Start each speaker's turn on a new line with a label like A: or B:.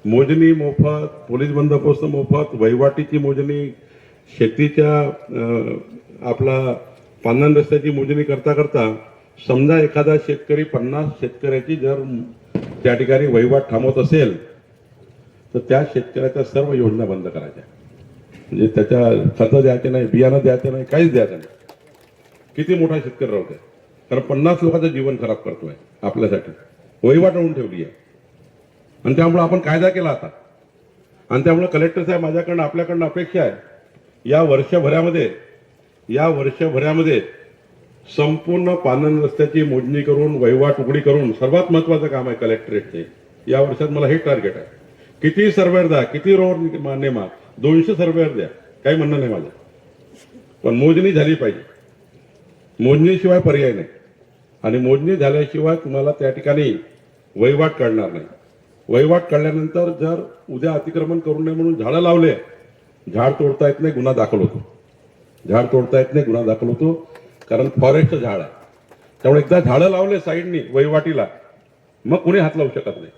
A: मोजणी मोफत, पोलीस बंदोबस्त मोफत, वहिवाटीची मोजणी, शेतीच्या आपला पांधन रस्त्याची मोजणी करता करता समजा एखादा शेतकरी 50 शेतकऱ्याची जर त्या ठिकाणी वहिवाट थांबवत असेल तर त्या शेतकऱ्याच्या सर्व योजना बंद करायच्या. म्हणजे त्याच्या खतं द्यायचे नाही, बियाणं द्यायचं नाही, काहीच द्यायचं नाही. किती मोठा शेतकरी राहू द्या, कारण 50 लोकांचं जीवन खराब करतोय आपल्यासाठी, वहिवाट होऊन ठेवली आहे. आणि त्यामुळे आपण कायदा केला आता. आणि त्यामुळे कलेक्टर साहेब माझ्याकडनं आपल्याकडनं अपेक्षा आहे या वर्षभरामध्ये संपूर्ण पानन रस्त्याची मोजणी करून वहिवाट उघडी करून, सर्वात महत्वाचं काम आहे कलेक्टरेटचे. या वर्षात मला हे टार्गेट आहे. किती सर्वेअर द्या, किती रोड नेमा, 200 सर्वेअर द्या, काही म्हणणं नाही माझं, पण मोजणी झाली पाहिजे. मोजणीशिवाय पर्याय नाही. आणि मोजणी झाल्याशिवाय तुम्हाला त्या ठिकाणी वहिवाट कळणार नाही. वहिवाट कळल्यानंतर जर उद्या अतिक्रमण करू नये म्हणून झाडं लावले, झाड तोडता येत नाही, गुन्हा दाखल होतो. झाड तोडता येत नाही, गुन्हा दाखल होतो, कारण फॉरेस्ट झाड आहे. त्यामुळे एकदा झाडं लावले साईडनी वहिवाटीला, मग कुणी हात लावू शकत नाही.